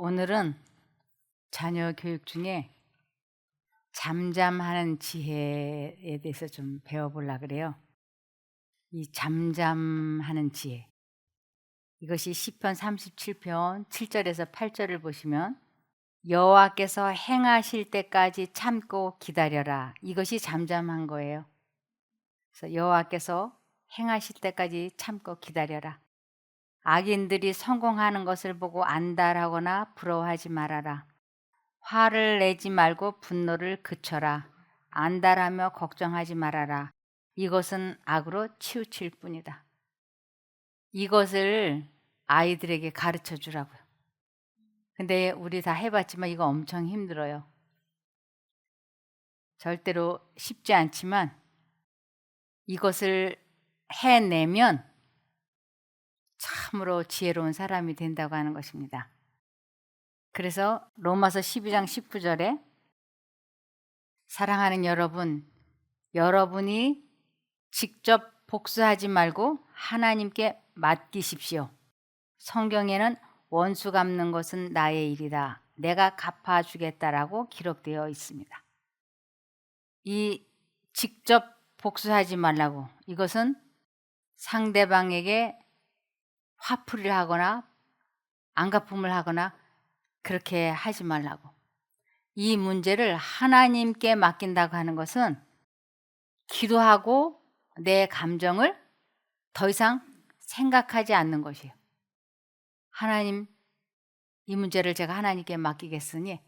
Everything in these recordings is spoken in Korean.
오늘은 자녀 교육 중에 잠잠하는 지혜에 대해서 좀 배워보려고 그래요. 이 잠잠하는 지혜. 이것이 시편 37편 7절에서 8절을 보시면 여호와께서 행하실 때까지 참고 기다려라. 이것이 잠잠한 거예요. 그래서 여호와께서 행하실 때까지 참고 기다려라. 악인들이 성공하는 것을 보고 안달하거나 부러워하지 말아라. 화를 내지 말고 분노를 그쳐라. 안달하며 걱정하지 말아라. 이것은 악으로 치우칠 뿐이다. 이것을 아이들에게 가르쳐 주라고요. 근데 우리 다 해봤지만 이거 엄청 힘들어요. 절대로 쉽지 않지만 이것을 해내면 참으로 지혜로운 사람이 된다고 하는 것입니다. 그래서 로마서 12장 19절에 사랑하는 여러분, 여러분이 직접 복수하지 말고 하나님께 맡기십시오. 성경에는 원수 갚는 것은 나의 일이다. 내가 갚아주겠다라고 기록되어 있습니다. 이 직접 복수하지 말라고, 이것은 상대방에게 화풀이를 하거나 안갚음을 하거나 그렇게 하지 말라고. 이 문제를 하나님께 맡긴다고 하는 것은 기도하고 내 감정을 더 이상 생각하지 않는 것이에요. 하나님, 이 문제를 제가 하나님께 맡기겠으니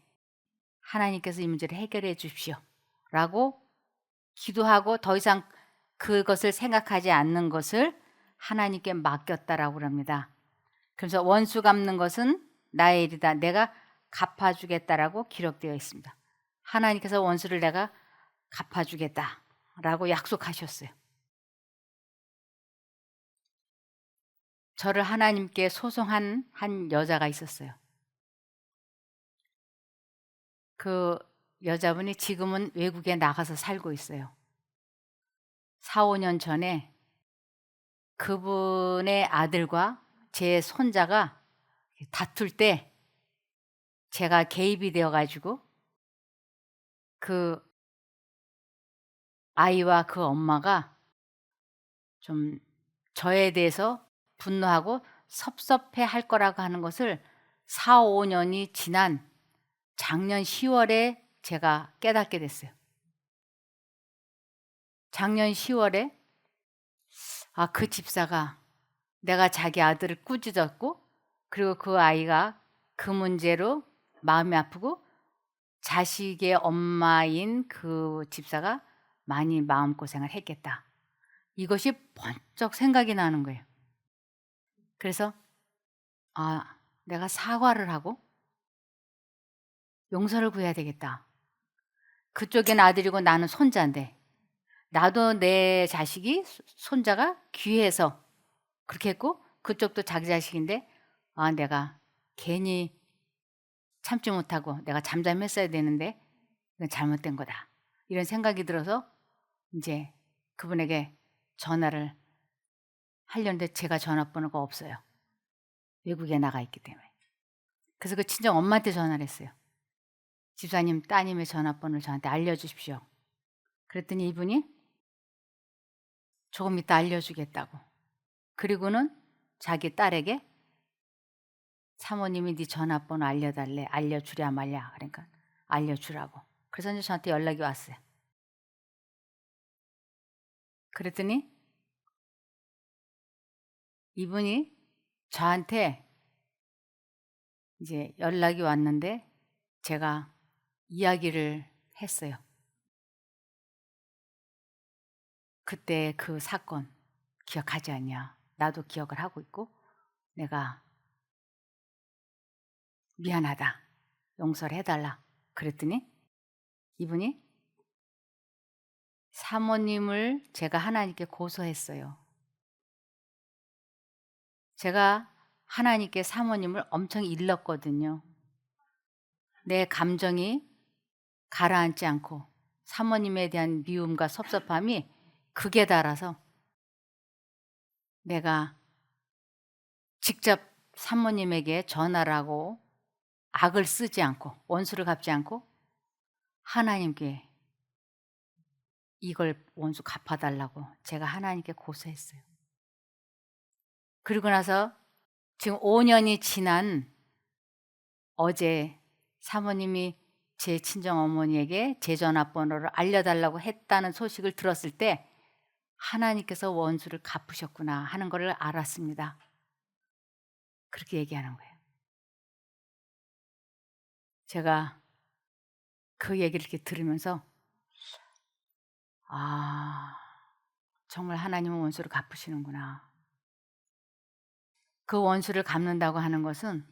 하나님께서 이 문제를 해결해 주십시오 라고 기도하고 더 이상 그것을 생각하지 않는 것을 하나님께 맡겼다라고 합니다. 그래서 원수 갚는 것은 나의 일이다. 내가 갚아주겠다라고 기록되어 있습니다. 하나님께서 원수를 내가 갚아주겠다라고 약속하셨어요. 저를 하나님께 소송한 한 여자가 있었어요. 그 여자분이 지금은 외국에 나가서 살고 있어요. 4, 5년 전에 그분의 아들과 제 손자가 다툴 때 제가 개입이 되어가지고 그 아이와 그 엄마가 좀 저에 대해서 분노하고 섭섭해 할 거라고 하는 것을 4, 5년이 지난 작년 10월에 제가 깨닫게 됐어요. 작년 10월에 그 집사가 내가 자기 아들을 꾸짖었고 그리고 그 아이가 그 문제로 마음이 아프고 자식의 엄마인 그 집사가 많이 마음고생을 했겠다. 이것이 번쩍 생각이 나는 거예요. 그래서 내가 사과를 하고 용서를 구해야 되겠다. 그쪽엔 아들이고 나는 손자인데 나도 내 자식이 손자가 귀해서 그렇게 했고 그쪽도 자기 자식인데 내가 괜히 참지 못하고 내가 잠잠했어야 되는데 이건 잘못된 거다. 이런 생각이 들어서 이제 그분에게 전화를 하려는데 제가 전화번호가 없어요. 외국에 나가 있기 때문에. 그래서 그 친정 엄마한테 전화를 했어요. 집사님, 따님의 전화번호를 저한테 알려주십시오. 그랬더니 이분이 조금 이따 알려주겠다고. 그리고는 자기 딸에게 사모님이 네 전화번호 알려달래. 알려주랴 말랴. 그러니까 알려주라고. 그래서 이제 저한테 연락이 왔어요. 그랬더니 이분이 저한테 이제 연락이 왔는데 제가 이야기를 했어요. 그때 그 사건 기억하지 않냐? 나도 기억을 하고 있고 내가 미안하다. 용서를 해달라. 그랬더니 이분이 사모님을 제가 하나님께 고소했어요. 제가 하나님께 사모님을 엄청 일렀거든요. 내 감정이 가라앉지 않고 사모님에 대한 미움과 섭섭함이 극에 달아서 내가 직접 사모님에게 전화를 하고 악을 쓰지 않고 원수를 갚지 않고 하나님께 이걸 원수 갚아달라고 제가 하나님께 고소했어요. 그리고 나서 지금 5년이 지난 어제 사모님이 제 친정어머니에게 제 전화번호를 알려달라고 했다는 소식을 들었을 때 하나님께서 원수를 갚으셨구나 하는 것을 알았습니다. 그렇게 얘기하는 거예요. 제가 그 얘기를 이렇게 들으면서 정말 하나님은 원수를 갚으시는구나. 그 원수를 갚는다고 하는 것은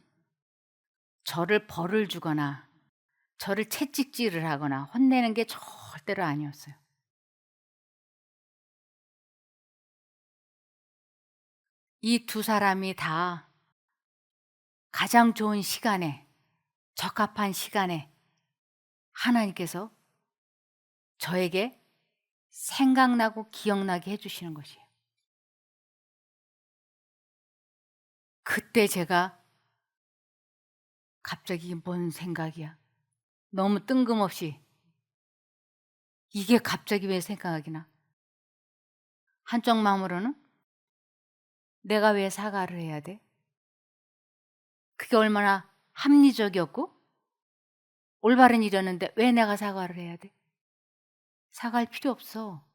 저를 벌을 주거나 저를 채찍질을 하거나 혼내는 게 절대로 아니었어요. 이 두 사람이 다 가장 좋은 시간에, 적합한 시간에 하나님께서 저에게 생각나고 기억나게 해주시는 것이에요. 그때 제가 갑자기 뭔 생각이야. 너무 뜬금없이 이게 갑자기 왜 생각이 나? 한쪽 마음으로는 내가 왜 사과를 해야 돼? 그게 얼마나 합리적이었고 올바른 일이었는데 왜 내가 사과를 해야 돼? 사과할 필요 없어.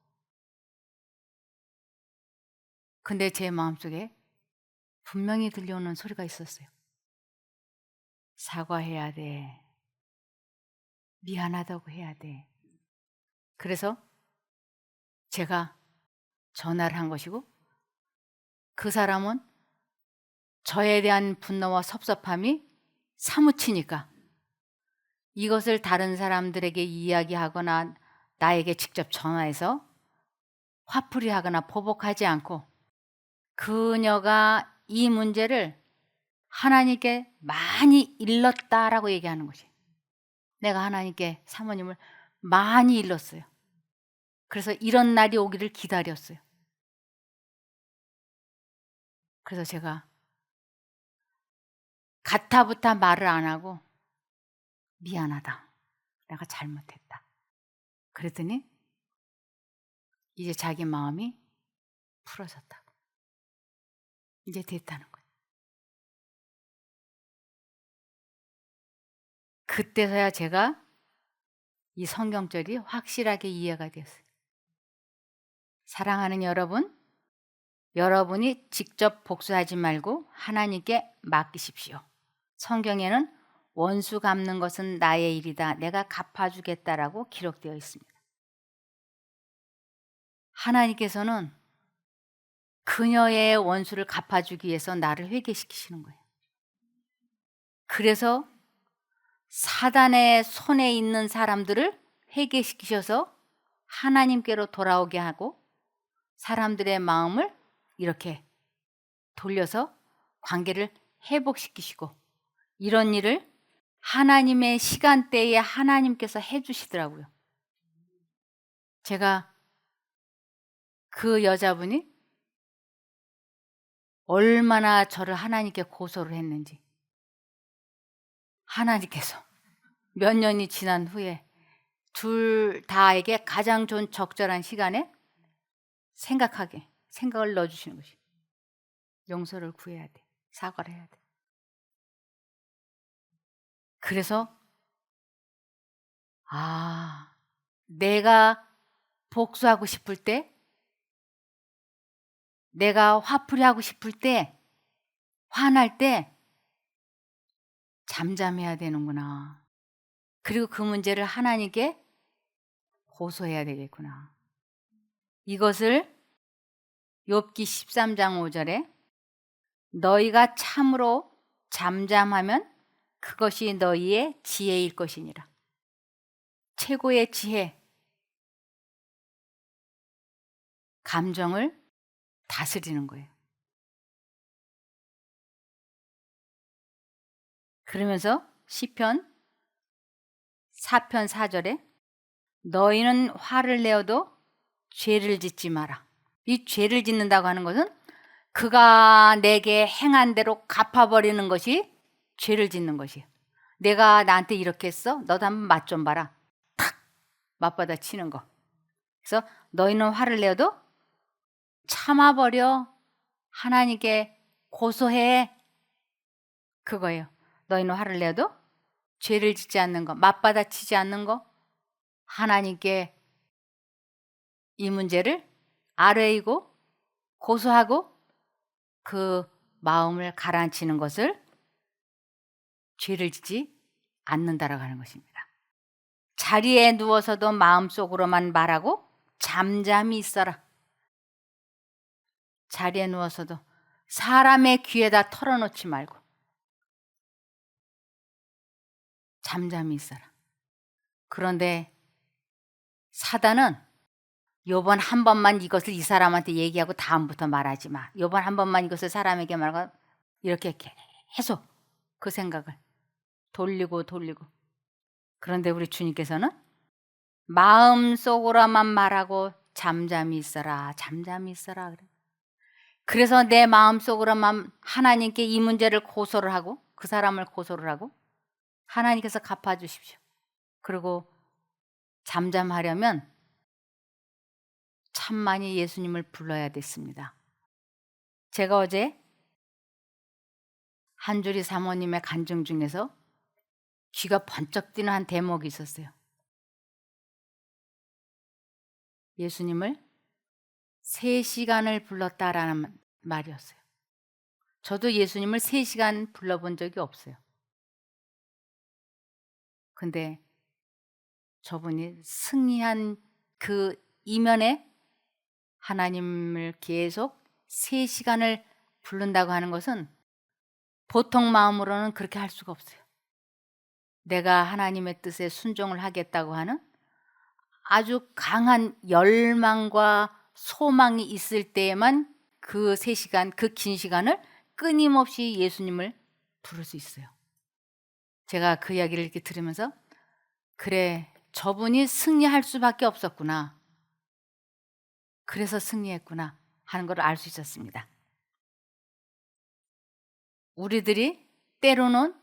근데 제 마음속에 분명히 들려오는 소리가 있었어요. 사과해야 돼. 미안하다고 해야 돼. 그래서 제가 전화를 한 것이고 그 사람은 저에 대한 분노와 섭섭함이 사무치니까 이것을 다른 사람들에게 이야기하거나 나에게 직접 전화해서 화풀이하거나 보복하지 않고 그녀가 이 문제를 하나님께 많이 일렀다라고 얘기하는 것이. 내가 하나님께 사모님을 많이 일렀어요. 그래서 이런 날이 오기를 기다렸어요. 그래서 제가 가타부타 말을 안 하고 미안하다. 내가 잘못했다. 그랬더니 이제 자기 마음이 풀어졌다고. 이제 됐다는 거예요. 그때서야 제가 이 성경절이 확실하게 이해가 되었어요. 사랑하는 여러분, 여러분이 직접 복수하지 말고 하나님께 맡기십시오. 성경에는 원수 갚는 것은 나의 일이다. 내가 갚아주겠다라고 기록되어 있습니다. 하나님께서는 그녀의 원수를 갚아주기 위해서 나를 회개시키시는 거예요. 그래서 사단의 손에 있는 사람들을 회개시키셔서 하나님께로 돌아오게 하고 사람들의 마음을 이렇게 돌려서 관계를 회복시키시고 이런 일을 하나님의 시간대에 하나님께서 해주시더라고요. 제가 그 여자분이 얼마나 저를 하나님께 고소를 했는지 하나님께서 몇 년이 지난 후에 둘 다에게 가장 좋은 적절한 시간에 생각을 넣어주시는 것이. 용서를 구해야 돼. 사과를 해야 돼. 그래서 내가 복수하고 싶을 때, 내가 화풀이하고 싶을 때, 화날 때 잠잠해야 되는구나. 그리고 그 문제를 하나님께 고소해야 되겠구나. 이것을 욥기 13장 5절에 너희가 참으로 잠잠하면 그것이 너희의 지혜일 것이니라. 최고의 지혜, 감정을 다스리는 거예요. 그러면서 시편 4편 4절에 너희는 화를 내어도 죄를 짓지 마라. 이 죄를 짓는다고 하는 것은 그가 내게 행한 대로 갚아버리는 것이 죄를 짓는 것이에요. 내가 나한테 이렇게 했어? 너도 한번 맛 좀 봐라. 탁! 맞받아 치는 거. 그래서 너희는 화를 내어도 참아버려. 하나님께 고소해. 그거예요. 너희는 화를 내어도 죄를 짓지 않는 거, 맞받아 치지 않는 거, 하나님께 이 문제를 아뢰이고 고소하고 그 마음을 가라앉히는 것을 죄를 짓지 않는다라고 하는 것입니다. 자리에 누워서도 마음속으로만 말하고 잠잠히 있어라. 자리에 누워서도 사람의 귀에다 털어놓지 말고 잠잠히 있어라. 그런데 사단은 요번 한 번만 이것을 이 사람한테 얘기하고 다음부터 말하지 마. 요번 한 번만 이것을 사람에게 말하고 이렇게 계속 그 생각을 돌리고. 그런데 우리 주님께서는 마음속으로만 말하고 잠잠히 있어라. 잠잠히 있어라. 그래. 그래서 내 마음속으로만 하나님께 이 문제를 고소를 하고 그 사람을 고소를 하고 하나님께서 갚아주십시오. 그리고 잠잠하려면 참 많이 예수님을 불러야 됐습니다. 제가 어제 한주리 사모님의 간증 중에서 귀가 번쩍 뜨는 한 대목이 있었어요. 예수님을 3시간을 불렀다라는 말이었어요. 저도 예수님을 3시간 불러본 적이 없어요. 근데 저분이 승리한 그 이면에 하나님을 계속 3시간을 부른다고 하는 것은 보통 마음으로는 그렇게 할 수가 없어요. 내가 하나님의 뜻에 순종을 하겠다고 하는 아주 강한 열망과 소망이 있을 때에만 그 3시간, 그 긴 시간을 끊임없이 예수님을 부를 수 있어요. 제가 그 이야기를 이렇게 들으면서 그래, 저분이 승리할 수밖에 없었구나. 그래서 승리했구나 하는 걸 알 수 있었습니다. 우리들이 때로는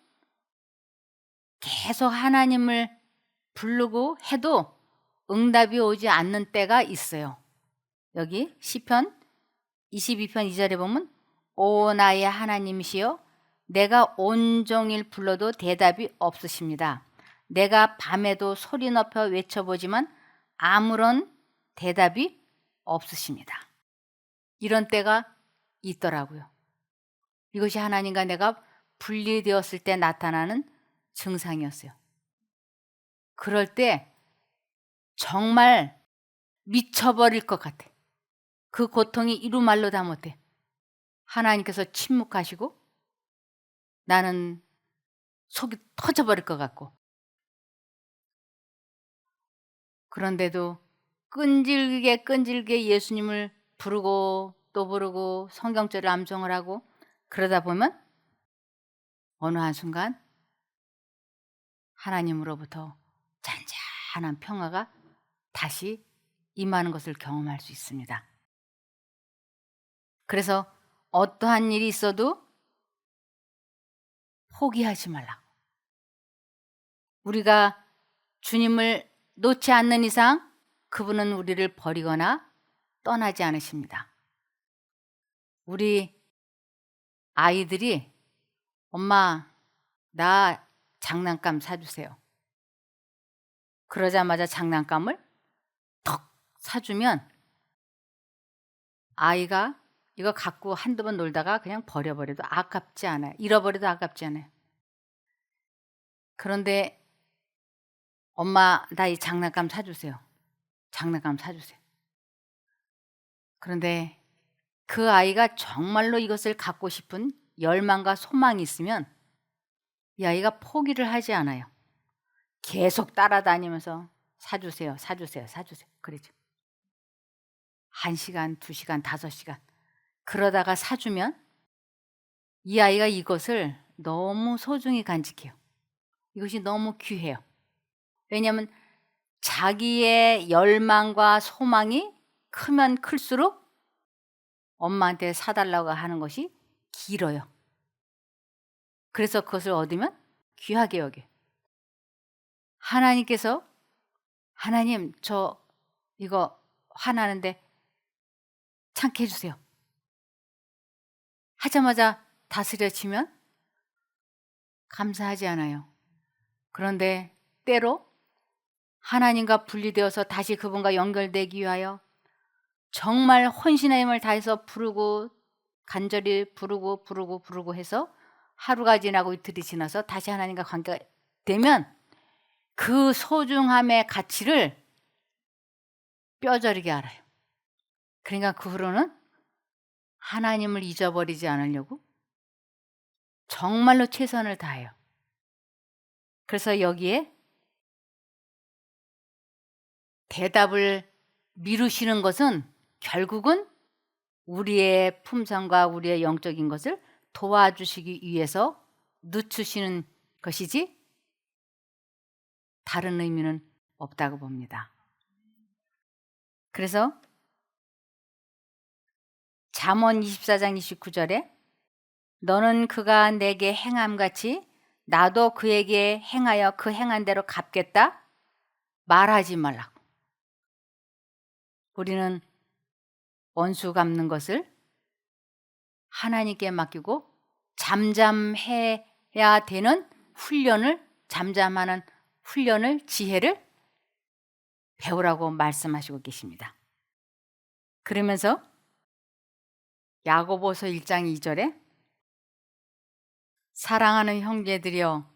계속 하나님을 부르고 해도 응답이 오지 않는 때가 있어요. 여기 시편 22편 2절에 보면 오 나의 하나님이시여 내가 온종일 불러도 대답이 없으십니다. 내가 밤에도 소리 높여 외쳐보지만 아무런 대답이 없으십니다. 이런 때가 있더라고요. 이것이 하나님과 내가 분리되었을 때 나타나는 증상이었어요. 그럴 때 정말 미쳐버릴 것 같아. 그 고통이 이루 말로 다 못해. 하나님께서 침묵하시고 나는 속이 터져버릴 것 같고. 그런데도 끈질기게 예수님을 부르고 또 부르고 성경절을 암송을 하고 그러다 보면 어느 한순간 하나님으로부터 잔잔한 평화가 다시 임하는 것을 경험할 수 있습니다. 그래서 어떠한 일이 있어도 포기하지 말라고. 우리가 주님을 놓지 않는 이상 그분은 우리를 버리거나 떠나지 않으십니다. 우리 아이들이 엄마 나 장난감 사주세요. 그러자마자 장난감을 턱 사주면 아이가 이거 갖고 한두 번 놀다가 그냥 버려버려도 아깝지 않아요. 잃어버려도 아깝지 않아요. 그런데 엄마 나 이 장난감 사주세요. 장난감 사주세요. 그런데 그 아이가 정말로 이것을 갖고 싶은 열망과 소망이 있으면 이 아이가 포기를 하지 않아요. 계속 따라다니면서 사주세요. 그러죠. 1시간, 2시간, 5시간 그러다가 사주면 이 아이가 이것을 너무 소중히 간직해요. 이것이 너무 귀해요. 왜냐하면 자기의 열망과 소망이 크면 클수록 엄마한테 사달라고 하는 것이 길어요. 그래서 그것을 얻으면 귀하게 여겨. 하나님께서 하나님 저 이거 화나는데 참게 해주세요. 하자마자 다스려지면 감사하지 않아요. 그런데 때로 하나님과 분리되어서 다시 그분과 연결되기 위하여 정말 혼신의 힘을 다해서 부르고 간절히 부르고 해서 하루가 지나고 이틀이 지나서 다시 하나님과 관계가 되면 그 소중함의 가치를 뼈저리게 알아요. 그러니까 그 후로는 하나님을 잊어버리지 않으려고 정말로 최선을 다해요. 그래서 여기에 대답을 미루시는 것은 결국은 우리의 품성과 우리의 영적인 것을 도와주시기 위해서 늦추시는 것이지 다른 의미는 없다고 봅니다. 그래서 잠언 24장 29절에 너는 그가 내게 행함같이 나도 그에게 행하여 그 행한 대로 갚겠다 말하지 말라고. 우리는 원수 갚는 것을 하나님께 맡기고 잠잠해야 되는 훈련을, 잠잠하는 훈련을, 지혜를 배우라고 말씀하시고 계십니다. 그러면서 야고보서 1장 2절에 사랑하는 형제들이여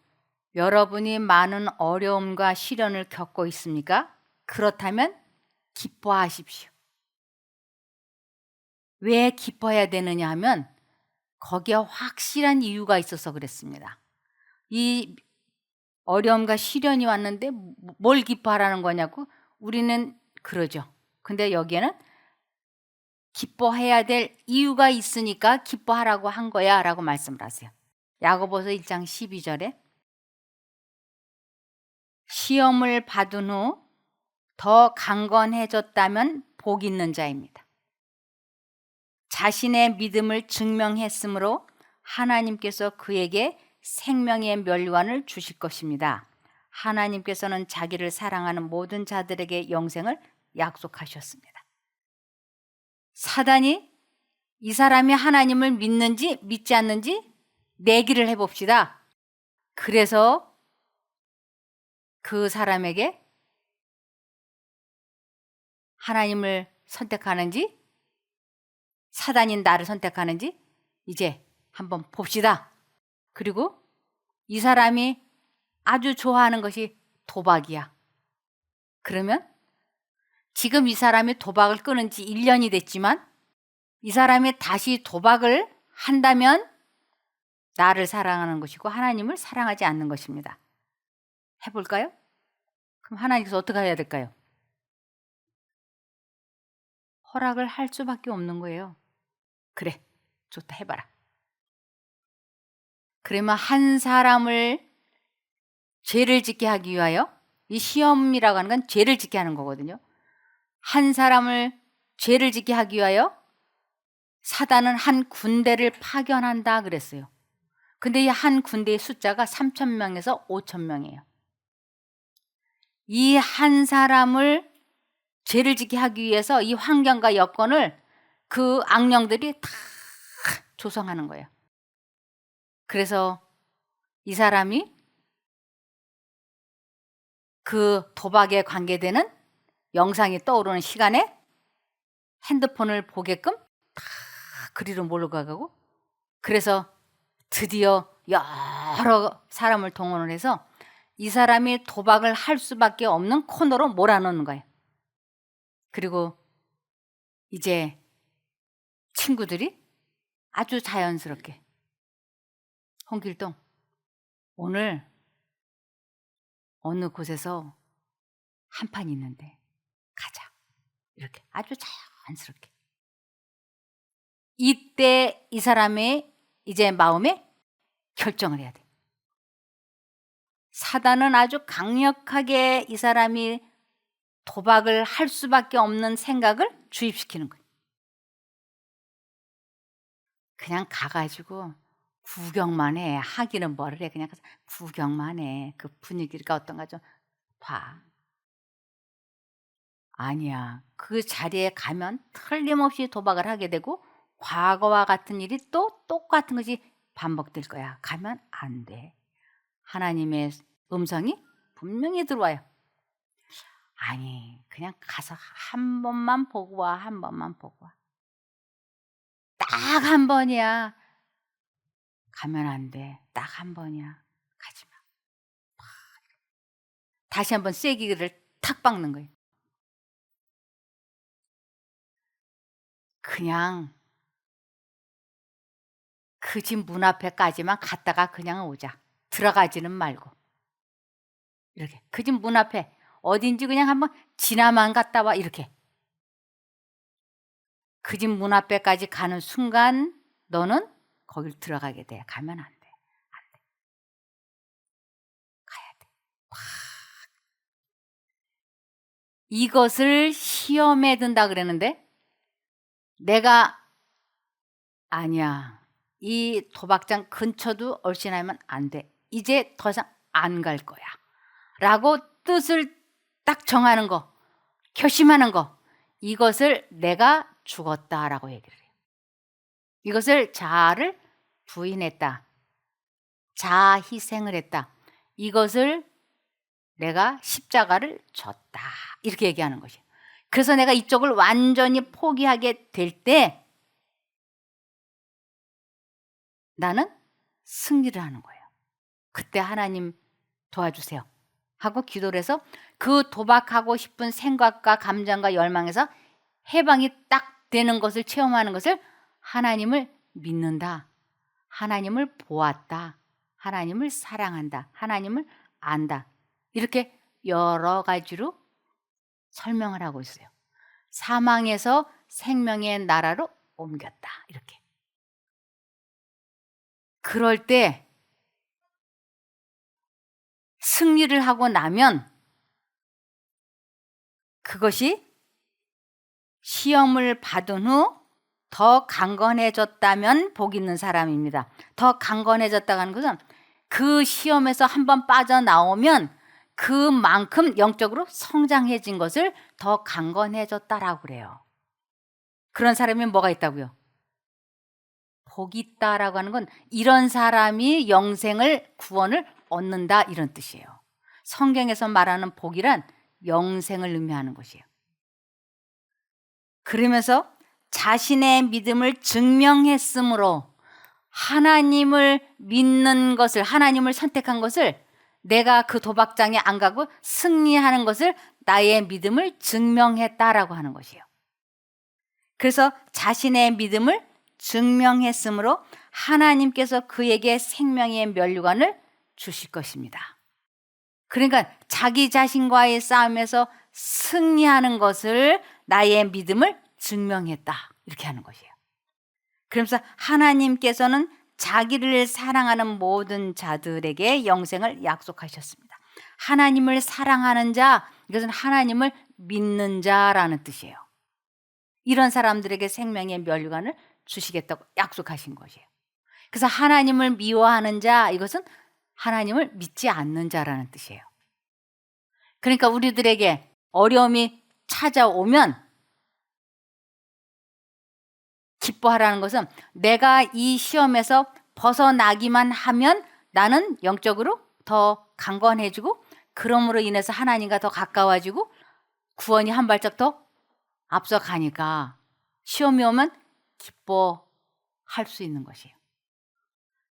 여러분이 많은 어려움과 시련을 겪고 있습니까? 그렇다면 기뻐하십시오. 왜 기뻐해야 되느냐 하면 거기에 확실한 이유가 있어서 그랬습니다. 이 어려움과 시련이 왔는데 뭘 기뻐하라는 거냐고 우리는 그러죠. 근데 여기에는 기뻐해야 될 이유가 있으니까 기뻐하라고 한 거야 라고 말씀을 하세요. 야고보서 1장 12절에 시험을 받은 후 더 강건해졌다면 복 있는 자입니다. 자신의 믿음을 증명했으므로 하나님께서 그에게 생명의 멸류관을 주실 것입니다. 하나님께서는 자기를 사랑하는 모든 자들에게 영생을 약속하셨습니다. 사단이 이 사람이 하나님을 믿는지 믿지 않는지 내기를 해봅시다. 그래서 그 사람에게 하나님을 선택하는지 사단인 나를 선택하는지 이제 한번 봅시다. 그리고 이 사람이 아주 좋아하는 것이 도박이야. 그러면 지금 이 사람이 도박을 끊은 지 1년이 됐지만 이 사람이 다시 도박을 한다면 나를 사랑하는 것이고 하나님을 사랑하지 않는 것입니다. 해볼까요? 그럼 하나님께서 어떻게 해야 될까요? 허락을 할 수밖에 없는 거예요. 그래, 좋다, 해봐라. 그러면 한 사람을 죄를 짓게 하기 위하여, 이 시험이라고 하는 건 죄를 짓게 하는 거거든요. 한 사람을 죄를 짓게 하기 위하여 사단은 한 군대를 파견한다 그랬어요. 근데 이 한 군대의 숫자가 3,000명에서 5,000명이에요. 이 한 사람을 죄를 짓게 하기 위해서 이 환경과 여건을 그 악령들이 다 조성하는 거예요. 그래서 이 사람이 그 도박에 관계되는 영상이 떠오르는 시간에 핸드폰을 보게끔 다 그리로 몰려가고, 그래서 드디어 여러 사람을 동원을 해서 이 사람이 도박을 할 수밖에 없는 코너로 몰아넣는 거예요. 그리고 이제 친구들이 아주 자연스럽게 홍길동 오늘 어느 곳에서 한판 있는데 가자, 이렇게 아주 자연스럽게. 이때 이 사람의 이제 마음에 결정을 해야 돼. 사단은 아주 강력하게 이 사람이 도박을 할 수밖에 없는 생각을 주입시키는 거예요. 그냥 가가지고 구경만 해. 하기는 뭐를 해. 그냥 가서 구경만 해. 그 분위기가 어떤가 좀 봐. 아니야. 그 자리에 가면 틀림없이 도박을 하게 되고 과거와 같은 일이 또 똑같은 것이 반복될 거야. 가면 안 돼. 하나님의 음성이 분명히 들어와요. 아니, 그냥 가서 한 번만 보고 와. 한 번만 보고 와. 딱 한 번이야. 가면 안 돼. 딱 한 번이야. 가지 마. 다시 한번 쐐기를 탁 박는 거예요. 그냥 그 집 문 앞에까지만 갔다가 그냥 오자. 들어가지는 말고. 이렇게. 그 집 문 앞에 어딘지 그냥 한번 지나만 갔다 와. 이렇게. 그 집 문 앞에까지 가는 순간 너는 거길 들어가게 돼. 가면 안 돼. 안 돼. 가야 돼. 팍. 이것을 시험에 든다 그랬는데 내가 아니야. 이 도박장 근처도 얼씬하면 안 돼. 이제 더 이상 안 갈 거야. 라고 뜻을 딱 정하는 거, 결심하는 거, 이것을 내가 죽었다라고 얘기를 해요. 이것을 자아를 부인했다. 자아 희생을 했다. 이것을 내가 십자가를 졌다. 이렇게 얘기하는 것이에요. 그래서 내가 이쪽을 완전히 포기하게 될 때 나는 승리를 하는 거예요. 그때 하나님 도와주세요 하고 기도를 해서 그 도박하고 싶은 생각과 감정과 열망에서 해방이 딱 되는 것을 체험하는 것을 하나님을 믿는다. 하나님을 보았다. 하나님을 사랑한다. 하나님을 안다. 이렇게 여러 가지로 설명을 하고 있어요. 사망에서 생명의 나라로 옮겼다. 이렇게. 그럴 때 승리를 하고 나면 그것이 시험을 받은 후 더 강건해졌다면 복 있는 사람입니다. 더 강건해졌다고 하는 것은 그 시험에서 한번 빠져나오면 그만큼 영적으로 성장해진 것을 더 강건해졌다라고 그래요. 그런 사람이 뭐가 있다고요? 복이 있다라고 하는 건 이런 사람이 영생을 구원을 얻는다 이런 뜻이에요. 성경에서 말하는 복이란 영생을 의미하는 것이에요. 그러면서 자신의 믿음을 증명했으므로 하나님을 믿는 것을, 하나님을 선택한 것을 내가 그 도박장에 안 가고 승리하는 것을 나의 믿음을 증명했다라고 하는 것이에요. 그래서 자신의 믿음을 증명했으므로 하나님께서 그에게 생명의 면류관을 주실 것입니다. 그러니까 자기 자신과의 싸움에서 승리하는 것을 나의 믿음을 증명했다. 이렇게 하는 것이에요. 그러면서 하나님께서는 자기를 사랑하는 모든 자들에게 영생을 약속하셨습니다. 하나님을 사랑하는 자, 이것은 하나님을 믿는 자라는 뜻이에요. 이런 사람들에게 생명의 면류관을 주시겠다고 약속하신 것이에요. 그래서 하나님을 미워하는 자, 이것은 하나님을 믿지 않는 자라는 뜻이에요. 그러니까 우리들에게 어려움이 찾아오면 기뻐하라는 것은 내가 이 시험에서 벗어나기만 하면 나는 영적으로 더 강건해지고 그러므로 인해서 하나님과 더 가까워지고 구원이 한 발짝 더 앞서가니까 시험이 오면 기뻐할 수 있는 것이에요.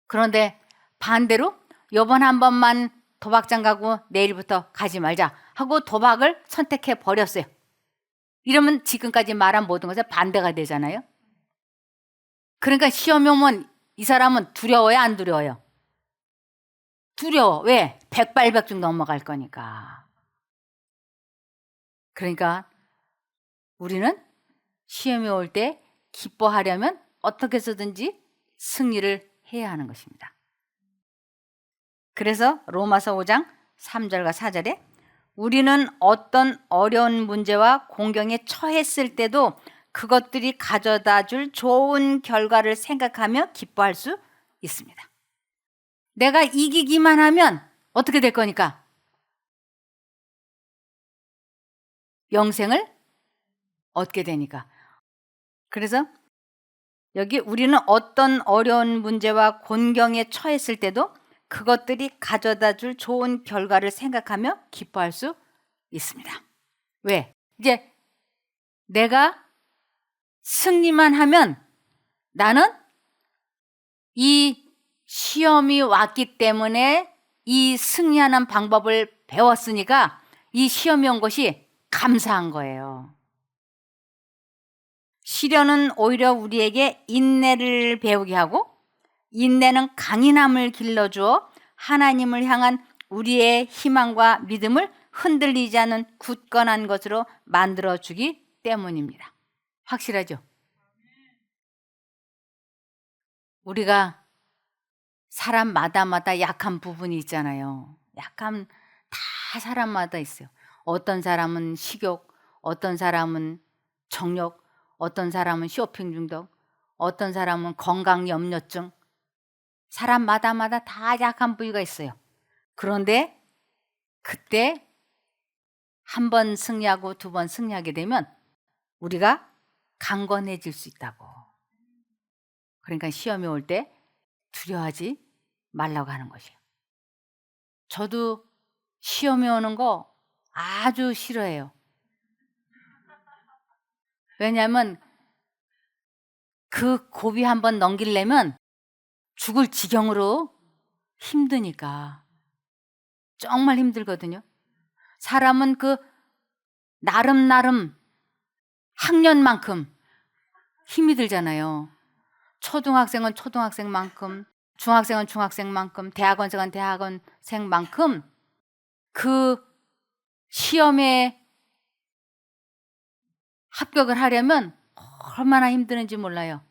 그런데 반대로 이번 한 번만 도박장 가고 내일부터 가지 말자 하고 도박을 선택해 버렸어요. 이러면 지금까지 말한 모든 것에 반대가 되잖아요. 그러니까 시험이 오면 이 사람은 두려워요, 안 두려워요? 두려워. 왜? 백발백중 넘어갈 거니까. 그러니까 우리는 시험이 올 때 기뻐하려면 어떻게 해서든지 승리를 해야 하는 것입니다. 그래서 로마서 5장 3절과 4절에 우리는 어떤 어려운 문제와 공경에 처했을 때도 그것들이 가져다 줄 좋은 결과를 생각하며 기뻐할 수 있습니다. 내가 이기기만 하면 어떻게 될 거니까? 영생을 얻게 되니까. 그래서 여기 우리는 어떤 어려운 문제와 곤경에 처했을 때도 그것들이 가져다 줄 좋은 결과를 생각하며 기뻐할 수 있습니다. 왜? 이제 내가 승리만 하면 나는 이 시험이 왔기 때문에 이 승리하는 방법을 배웠으니까 이 시험이 온 것이 감사한 거예요. 시련은 오히려 우리에게 인내를 배우게 하고 인내는 강인함을 길러주어 하나님을 향한 우리의 희망과 믿음을 흔들리지 않은 굳건한 것으로 만들어주기 때문입니다. 확실하죠? 우리가 사람마다 약한 부분이 있잖아요. 약한 다 사람마다 있어요. 어떤 사람은 식욕, 어떤 사람은 정욕, 어떤 사람은 쇼핑 중독, 어떤 사람은 건강 염려증. 사람마다 다 약한 부위가 있어요. 그런데 그때 한 번 승리하고 두 번 승리하게 되면 우리가 강건해질 수 있다고. 그러니까 시험이 올 때 두려워하지 말라고 하는 것이에요. 저도 시험이 오는 거 아주 싫어해요. 왜냐하면 그 고비 한번 넘기려면 죽을 지경으로 힘드니까. 정말 힘들거든요. 사람은 그 나름 학년만큼 힘이 들잖아요. 초등학생은 초등학생만큼, 중학생은 중학생만큼, 대학원생은 대학원생만큼 그 시험에 합격을 하려면 얼마나 힘드는지 몰라요.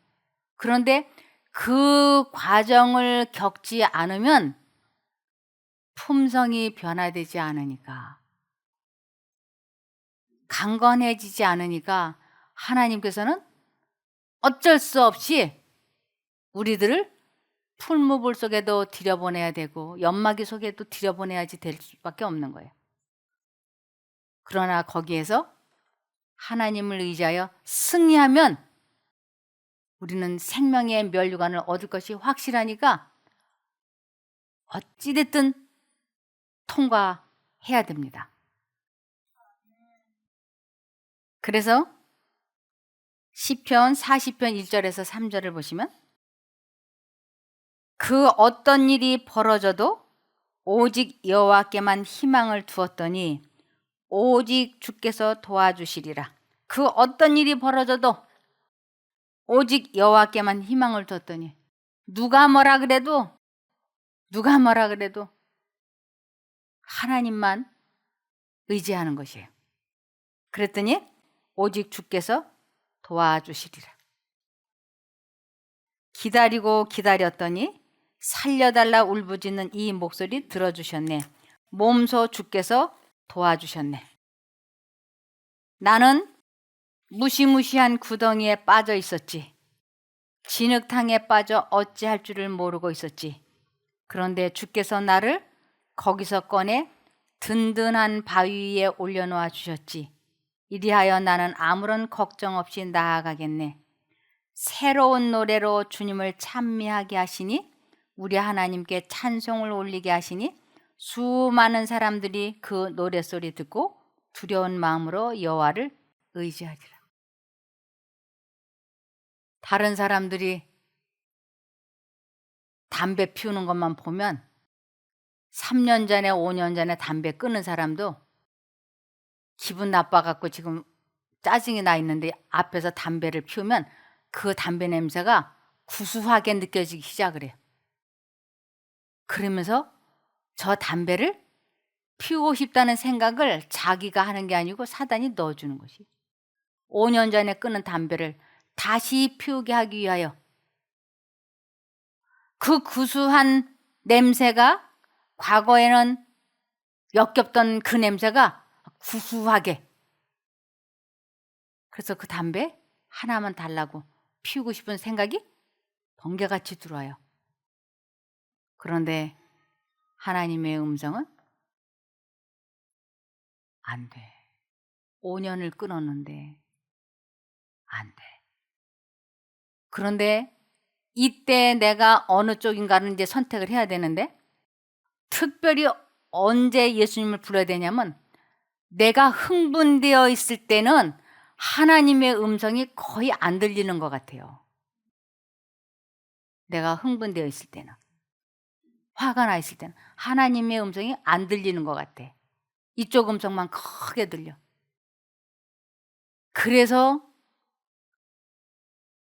그런데 그 과정을 겪지 않으면 품성이 변화되지 않으니까, 강건해지지 않으니까 하나님께서는 어쩔 수 없이 우리들을 풀무불 속에도 들여보내야 되고 연마기 속에도 들여보내야지 될 수밖에 없는 거예요. 그러나 거기에서 하나님을 의지하여 승리하면 우리는 생명의 면류관을 얻을 것이 확실하니까 어찌됐든 통과해야 됩니다. 그래서 시편 40편 1절에서 3절을 보시면 그 어떤 일이 벌어져도 오직 여호와께만 희망을 두었더니 오직 주께서 도와주시리라. 그 어떤 일이 벌어져도 오직 여호와께만 희망을 두었더니 누가 뭐라 그래도 하나님만 의지하는 것이에요. 그랬더니 오직 주께서 도와주시리라. 기다리고 기다렸더니 살려달라 울부짖는 이 목소리 들어주셨네. 몸소 주께서 도와주셨네. 나는 무시무시한 구덩이에 빠져 있었지. 진흙탕에 빠져 어찌할 줄을 모르고 있었지. 그런데 주께서 나를 거기서 꺼내 든든한 바위 위에 올려놓아 주셨지. 이리하여 나는 아무런 걱정 없이 나아가겠네. 새로운 노래로 주님을 찬미하게 하시니 우리 하나님께 찬송을 올리게 하시니 수많은 사람들이 그 노래소리 듣고 두려운 마음으로 여호와를 의지하리라. 다른 사람들이 담배 피우는 것만 보면 3년 전에 5년 전에 담배 끊은 사람도 기분 나빠갖고 지금 짜증이 나 있는데 앞에서 담배를 피우면 그 담배 냄새가 구수하게 느껴지기 시작을 해요. 그러면서 저 담배를 피우고 싶다는 생각을 자기가 하는 게 아니고 사단이 넣어주는 것이 5년 전에 끊은 담배를 다시 피우게 하기 위하여 그 구수한 냄새가 과거에는 역겹던 그 냄새가 구수하게 그래서 그 담배 하나만 달라고 피우고 싶은 생각이 번개같이 들어와요. 그런데 하나님의 음성은 안 돼. 5년을 끊었는데 안 돼. 그런데 이때 내가 어느 쪽인가를 이제 선택을 해야 되는데, 특별히 언제 예수님을 불러야 되냐면 내가 흥분되어 있을 때는 하나님의 음성이 거의 안 들리는 것 같아요. 내가 흥분되어 있을 때는, 화가 나 있을 때는 하나님의 음성이 안 들리는 것 같아. 이쪽 음성만 크게 들려. 그래서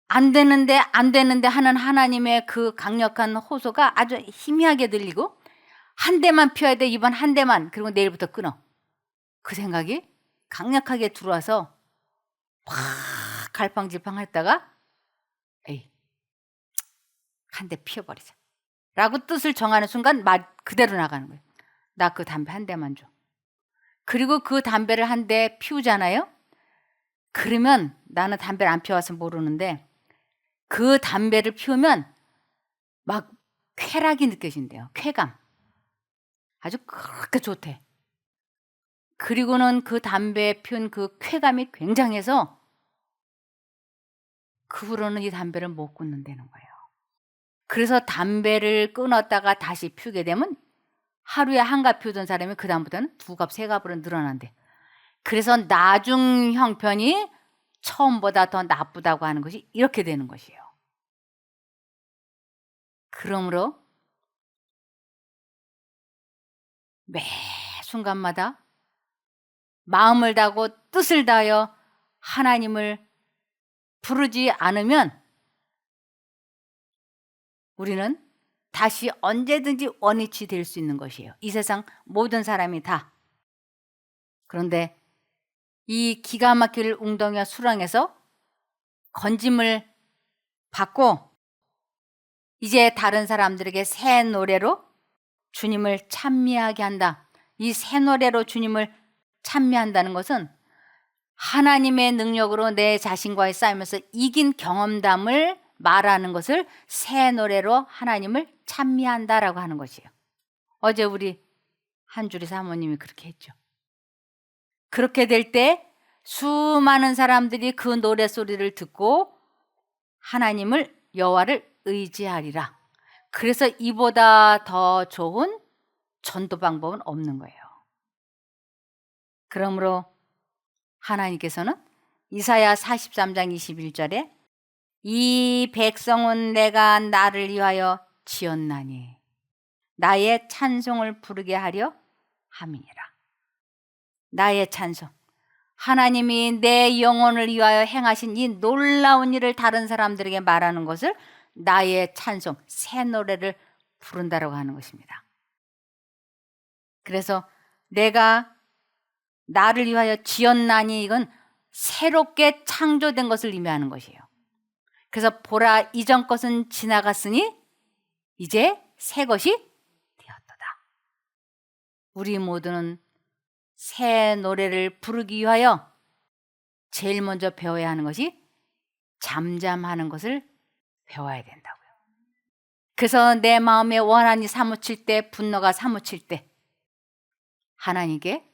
안 되는데 안 되는데 하는 하나님의 그 강력한 호소가 아주 희미하게 들리고, 한 대만 피워야 돼, 이번 한 대만, 그리고 내일부터 끊어. 그 생각이 강력하게 들어와서 막 갈팡질팡 했다가 에이, 한 대 피워버리자 라고 뜻을 정하는 순간 말 그대로 나가는 거예요. 나 그 담배 한 대만 줘. 그리고 그 담배를 한 대 피우잖아요. 그러면 나는 담배를 안 피워서 모르는데 그 담배를 피우면 막 쾌락이 느껴진대요. 쾌감. 아주 그렇게 좋대. 그리고는 그 담배 피운 그 쾌감이 굉장해서 그 후로는 이 담배를 못 끊는다는 거예요. 그래서 담배를 끊었다가 다시 피우게 되면 하루에 한 갑 피우던 사람이 그다음부터는 두 갑, 세 갑으로 늘어난대. 그래서 나중 형편이 처음보다 더 나쁘다고 하는 것이 이렇게 되는 것이에요. 그러므로 매 순간마다 마음을 다하고 뜻을 다하여 하나님을 부르지 않으면 우리는 다시 언제든지 원위치 될 수 있는 것이에요. 이 세상 모든 사람이 다. 그런데 이 기가 막힐 웅덩이와 수렁에서 건짐을 받고 이제 다른 사람들에게 새 노래로 주님을 찬미하게 한다. 이 새 노래로 주님을 찬미한다는 것은 하나님의 능력으로 내 자신과의 싸움에서 이긴 경험담을 말하는 것을 새 노래로 하나님을 찬미한다라고 하는 것이에요. 어제 우리 한주리 사모님이 그렇게 했죠. 그렇게 될 때 수많은 사람들이 그 노래소리를 듣고 하나님을, 여호와를 의지하리라. 그래서 이보다 더 좋은 전도 방법은 없는 거예요. 그러므로 하나님께서는 이사야 43장 21절에 이 백성은 내가 나를 위하여 지었나니 나의 찬송을 부르게 하려 함이니라. 나의 찬송. 하나님이 내 영혼을 위하여 행하신 이 놀라운 일을 다른 사람들에게 말하는 것을 나의 찬송, 새 노래를 부른다라고 하는 것입니다. 그래서 내가 나를 위하여 지었나니 이건 새롭게 창조된 것을 의미하는 것이에요. 그래서 보라, 이전 것은 지나갔으니 이제 새 것이 되었도다. 우리 모두는 새 노래를 부르기 위하여 제일 먼저 배워야 하는 것이 잠잠하는 것을 배워야 된다고요. 그래서 내 마음에 원한이 사무칠 때, 분노가 사무칠 때 하나님께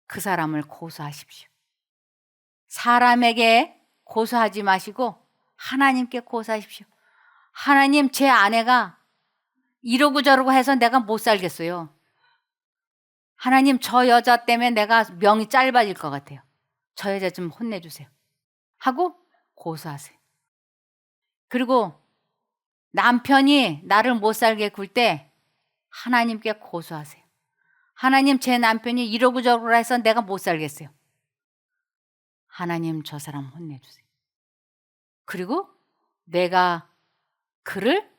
그 사람을 고소하십시오. 사람에게 고소하지 마시고 하나님께 고소하십시오. 하나님, 제 아내가 이러고 저러고 해서 내가 못 살겠어요. 하나님, 저 여자 때문에 내가 명이 짧아질 것 같아요. 저 여자 좀 혼내주세요 하고 고소하세요. 그리고 남편이 나를 못 살게 굴 때 하나님께 고소하세요. 하나님, 제 남편이 이러고 저러고 해서 내가 못 살겠어요. 하나님, 저 사람 혼내주세요. 그리고 내가 그를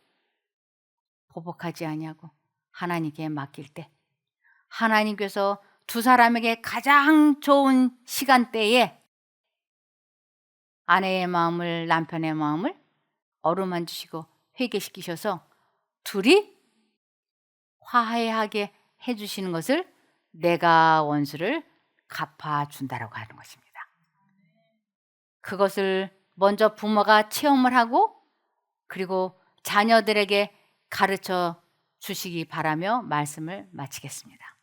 보복하지 아니하고 하나님께 맡길 때 하나님께서 두 사람에게 가장 좋은 시간대에 아내의 마음을, 남편의 마음을 어루만지시고 회개시키셔서 둘이 화해하게 해주시는 것을 내가 원수를 갚아준다라고 하는 것입니다. 그것을 먼저 부모가 체험을 하고 그리고 자녀들에게 가르쳐 주시기 바라며 말씀을 마치겠습니다.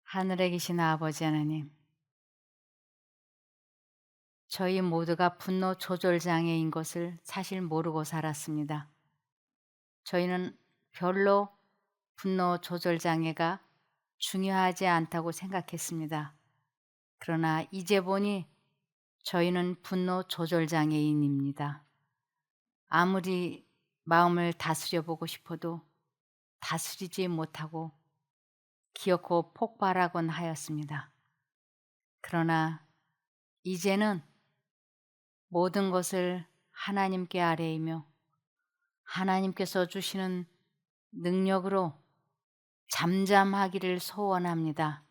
하늘에 계신 아버지 하나님, 저희 모두가 분노 조절 장애인 것을 사실 모르고 살았습니다. 저희는 별로 분노 조절 장애가 중요하지 않다고 생각했습니다. 그러나 이제 보니 저희는 분노 조절 장애인입니다. 아무리 마음을 다스려 보고 싶어도 다스리지 못하고 기어코 폭발하곤 하였습니다. 그러나 이제는 모든 것을 하나님께 아뢰이며 하나님께서 주시는 능력으로 잠잠하기를 소원합니다.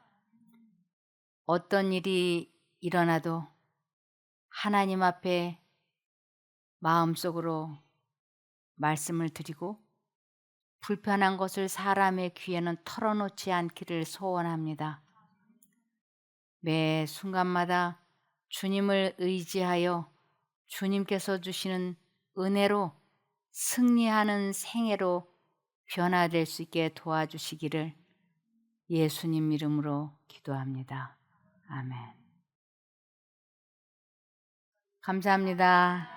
어떤 일이 일어나도 하나님 앞에 마음속으로 말씀을 드리고 불편한 것을 사람의 귀에는 털어놓지 않기를 소원합니다. 매 순간마다 주님을 의지하여 주님께서 주시는 은혜로 승리하는 생애로 변화될 수 있게 도와주시기를 예수님 이름으로 기도합니다. 아멘. 감사합니다.